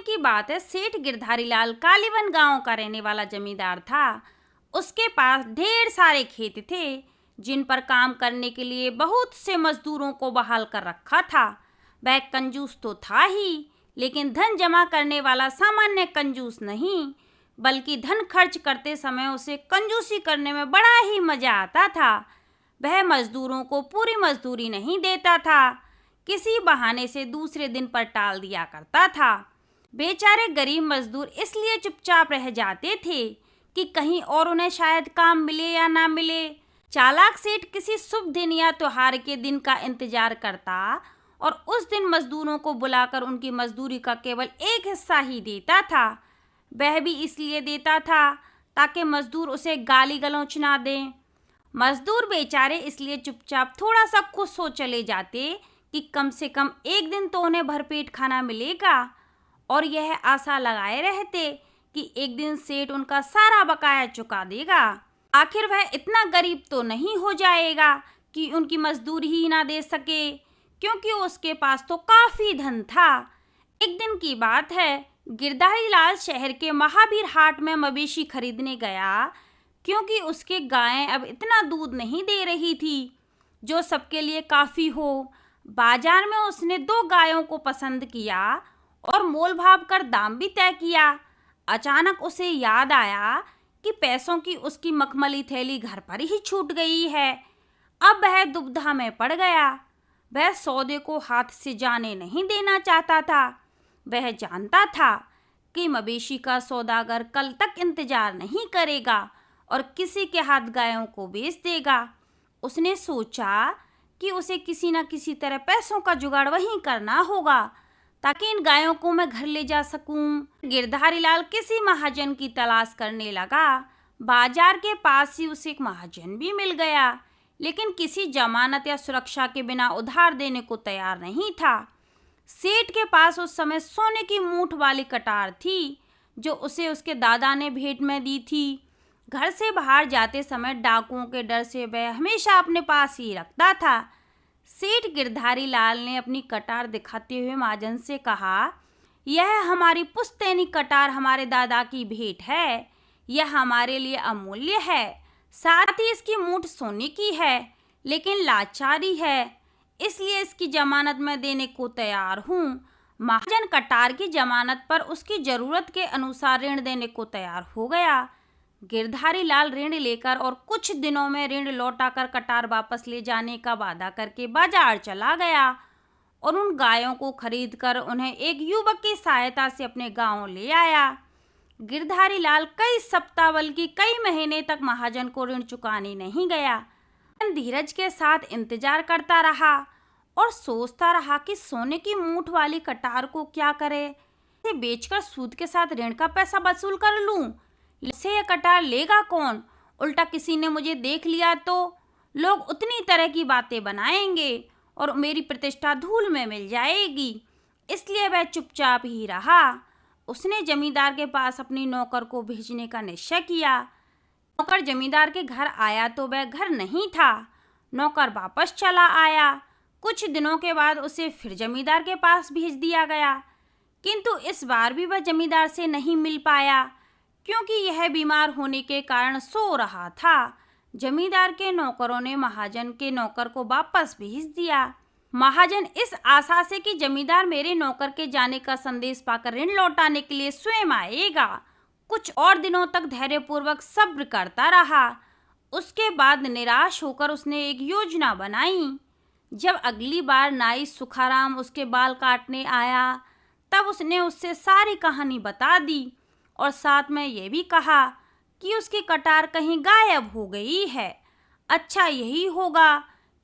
की बात है, सेठ गिरधारी लाल कालीवन गांव का रहने वाला जमींदार था। उसके पास ढेर सारे खेत थे, जिन पर काम करने के लिए बहुत से मजदूरों को बहाल कर रखा था। वह कंजूस तो था ही, लेकिन धन जमा करने वाला सामान्य कंजूस नहीं, बल्कि धन खर्च करते समय उसे कंजूसी करने में बड़ा ही मजा आता था। वह मजदूरों को पूरी मजदूरी नहीं देता था, किसी बहाने से दूसरे दिन पर टाल दिया करता था। बेचारे गरीब मजदूर इसलिए चुपचाप रह जाते थे कि कहीं और उन्हें शायद काम मिले या ना मिले। चालाक सेठ किसी शुभ दिन या त्योहार के दिन का इंतजार करता और उस दिन मजदूरों को बुलाकर उनकी मजदूरी का केवल एक हिस्सा ही देता था। वह भी इसलिए देता था ताकि मजदूर उसे गाली गलौच ना दें। मजदूर बेचारे इसलिए चुपचाप थोड़ा सा खुश हो चले जाते कि कम से कम एक दिन तो उन्हें भरपेट खाना मिलेगा, और यह आशा लगाए रहते कि एक दिन सेठ उनका सारा बकाया चुका देगा। आखिर वह इतना गरीब तो नहीं हो जाएगा कि उनकी मजदूरी ही ना दे सके, क्योंकि उसके पास तो काफी धन था। एक दिन की बात है, गिरधारी लाल शहर के महावीर हाट में मवेशी खरीदने गया, क्योंकि उसके गायें अब इतना दूध नहीं दे रही थी जो सबके लिए काफी हो। बाजार में उसने 2 गायों को पसंद किया और मोल भाव कर दाम भी तय किया। अचानक उसे याद आया कि पैसों की उसकी मखमली थैली घर पर ही छूट गई है। अब वह दुविधा में पड़ गया। वह सौदे को हाथ से जाने नहीं देना चाहता था। वह जानता था कि मवेशी का सौदागर कल तक इंतजार नहीं करेगा और किसी के हाथ गायों को बेच देगा। उसने सोचा कि उसे किसी न किसी तरह पैसों का जुगाड़ वहीं करना होगा ताकि इन गायों को मैं घर ले जा सकूं। गिरधारी लाल किसी महाजन की तलाश करने लगा। बाजार के पास ही उसे एक महाजन भी मिल गया, लेकिन किसी जमानत या सुरक्षा के बिना उधार देने को तैयार नहीं था। सेठ के पास उस समय सोने की मूठ वाली कटार थी, जो उसे उसके दादा ने भेंट में दी थी। घर से बाहर जाते समय डाकुओं के डर से वह हमेशा अपने पास ही रखता था। सेठ गिरधारी लाल ने अपनी कटार दिखाते हुए महाजन से कहा, यह हमारी पुश्तैनी कटार हमारे दादा की भेंट है। यह हमारे लिए अमूल्य है। साथ ही इसकी मूठ सोने की है, लेकिन लाचारी है, इसलिए इसकी जमानत मैं देने को तैयार हूँ। महाजन कटार की जमानत पर उसकी जरूरत के अनुसार ऋण देने को तैयार हो गया। गिरधारी लाल ऋण लेकर और कुछ दिनों में ऋण लौटाकर कटार वापस ले जाने का वादा करके बाजार चला गया और उन गायों को खरीदकर उन्हें एक युवक की सहायता से अपने गांव ले आया। गिरधारी लाल कई सप्ताह बल्कि कई महीने तक महाजन को ऋण चुकाने नहीं गया। धीरज के साथ इंतजार करता रहा और सोचता रहा कि सोने की मूठ वाली कटार को क्या करे। इसे बेचकर सूद के साथ ऋण का पैसा वसूल कर लूं। इसे यह कटार लेगा कौन? उल्टा किसी ने मुझे देख लिया तो लोग उतनी तरह की बातें बनाएंगे और मेरी प्रतिष्ठा धूल में मिल जाएगी। इसलिए वह चुपचाप ही रहा। उसने जमींदार के पास अपनी नौकर को भेजने का निश्चय किया। नौकर जमींदार के घर आया तो वह घर नहीं था। नौकर वापस चला आया। कुछ दिनों के बाद उसे फिर जमींदार के पास भेज दिया गया, किंतु इस बार भी वह जमींदार से नहीं मिल पाया, क्योंकि यह बीमार होने के कारण सो रहा था। जमींदार के नौकरों ने महाजन के नौकर को वापस भेज दिया। महाजन इस आशा से कि जमींदार मेरे नौकर के जाने का संदेश पाकर ऋण लौटाने के लिए स्वयं आएगा, कुछ और दिनों तक धैर्यपूर्वक सब्र करता रहा। उसके बाद निराश होकर उसने एक योजना बनाई। जब अगली बार नाई सुखाराम उसके बाल काटने आया, तब उसने उससे सारी कहानी बता दी और साथ में ये भी कहा कि उसकी कटार कहीं गायब हो गई है। अच्छा यही होगा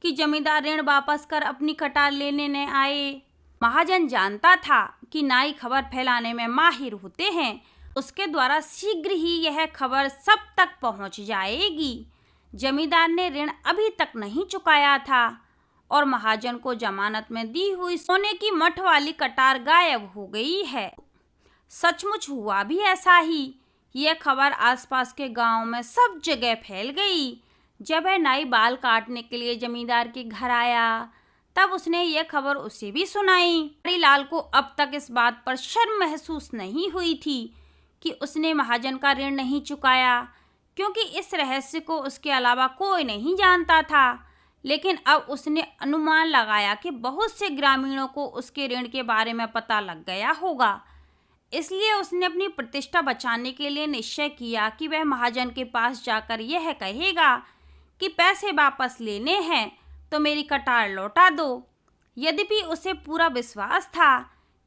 कि जमींदार ऋण वापस कर अपनी कटार लेने न आए। महाजन जानता था कि नाई खबर फैलाने में माहिर होते हैं। उसके द्वारा शीघ्र ही यह खबर सब तक पहुंच जाएगी। जमींदार ने ऋण अभी तक नहीं चुकाया था और महाजन को जमानत में दी हुई सोने की मठ वाली कटार गायब हो गई है। सचमुच हुआ भी ऐसा ही। यह खबर आसपास के गांव में सब जगह फैल गई। जब वह नाई बाल काटने के लिए जमींदार के घर आया, तब उसने यह खबर उसे भी सुनाई। गिरधारीलाल को अब तक इस बात पर शर्म महसूस नहीं हुई थी कि उसने महाजन का ऋण नहीं चुकाया, क्योंकि इस रहस्य को उसके अलावा कोई नहीं जानता था। लेकिन अब उसने अनुमान लगाया कि बहुत से ग्रामीणों को उसके ऋण के बारे में पता लग गया होगा। इसलिए उसने अपनी प्रतिष्ठा बचाने के लिए निश्चय किया कि वह महाजन के पास जाकर यह कहेगा कि पैसे वापस लेने हैं तो मेरी कटार लौटा दो। यद्यपि उसे पूरा विश्वास था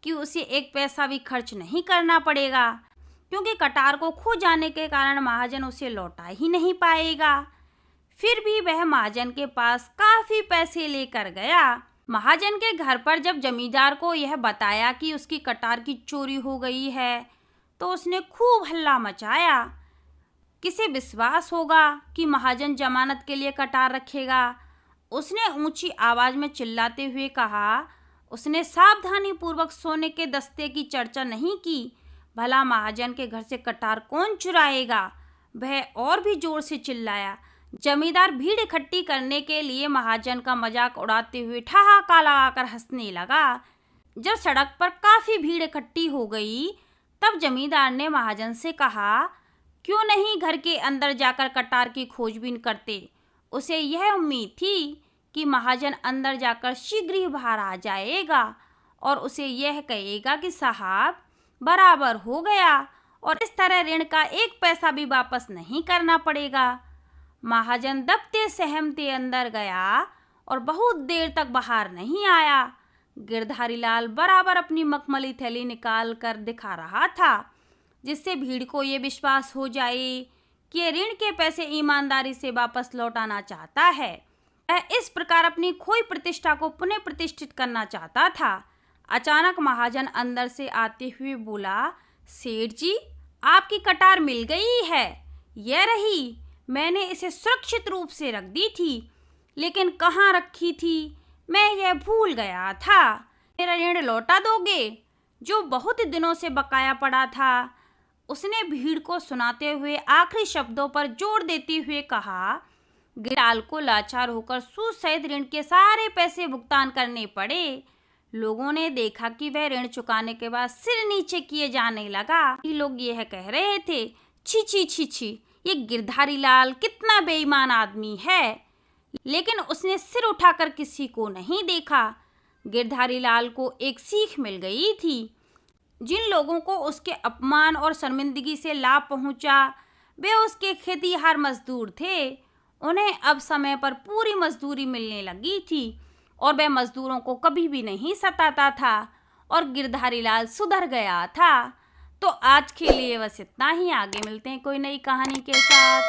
कि उसे एक पैसा भी खर्च नहीं करना पड़ेगा, क्योंकि कटार को खो जाने के कारण महाजन उसे लौटा ही नहीं पाएगा। फिर भी वह महाजन के पास काफी पैसे लेकर गया। महाजन के घर पर जब जमींदार को यह बताया कि उसकी कटार की चोरी हो गई है, तो उसने खूब हल्ला मचाया। किसे विश्वास होगा कि महाजन जमानत के लिए कटार रखेगा। उसने ऊंची आवाज में चिल्लाते हुए कहा, उसने सावधानी पूर्वक सोने के दस्ते की चर्चा नहीं की। भला महाजन के घर से कटार कौन चुराएगा। वह और भी जोर से चिल्लाया। जमींदार भीड़ इकट्ठी करने के लिए महाजन का मजाक उड़ाते हुए ठहाका लगाकर हंसने लगा। जब सड़क पर काफी भीड़ इकट्ठी हो गई, तब जमींदार ने महाजन से कहा, क्यों नहीं घर के अंदर जाकर कटार की खोजबीन करते। उसे यह उम्मीद थी कि महाजन अंदर जाकर शीघ्र ही बाहर आ जाएगा और उसे यह कहेगा कि साहब बराबर हो गया, और इस तरह ऋण का एक पैसा भी वापस नहीं करना पड़ेगा। महाजन दबते सहमते अंदर गया और बहुत देर तक बाहर नहीं आया। गिरधारीलाल बराबर अपनी मखमली थैली निकाल कर दिखा रहा था, जिससे भीड़ को ये विश्वास हो जाए कि ये ऋण के पैसे ईमानदारी से वापस लौटाना चाहता है। वह इस प्रकार अपनी खोई प्रतिष्ठा को पुनः प्रतिष्ठित करना चाहता था। अचानक महाजन अंदर से आते हुए बोला, सेठ जी, आपकी कटार मिल गई है। यह रही, मैंने इसे सुरक्षित रूप से रख दी थी, लेकिन कहाँ रखी थी मैं यह भूल गया था। मेरा ऋण लौटा दोगे, जो बहुत दिनों से बकाया पड़ा था। उसने भीड़ को सुनाते हुए आखिरी शब्दों पर जोर देते हुए कहा। गिरधारीलाल को लाचार होकर सूद सहित ऋण के सारे पैसे भुगतान करने पड़े। लोगों ने देखा कि वह ऋण चुकाने के बाद सिर नीचे किए जाने लगा। लोग यह कह रहे थे, छी छी छी छी, ये गिरधारीलाल कितना बेईमान आदमी है। लेकिन उसने सिर उठाकर किसी को नहीं देखा। गिरधारीलाल को एक सीख मिल गई थी। जिन लोगों को उसके अपमान और शर्मिंदगी से लाभ पहुंचा, वे उसके खेतीहार मजदूर थे। उन्हें अब समय पर पूरी मजदूरी मिलने लगी थी और वह मजदूरों को कभी भी नहीं सताता था और गिरधारीलाल सुधर गया था। तो आज के लिए बस इतना ही। आगे मिलते हैं कोई नई कहानी के साथ।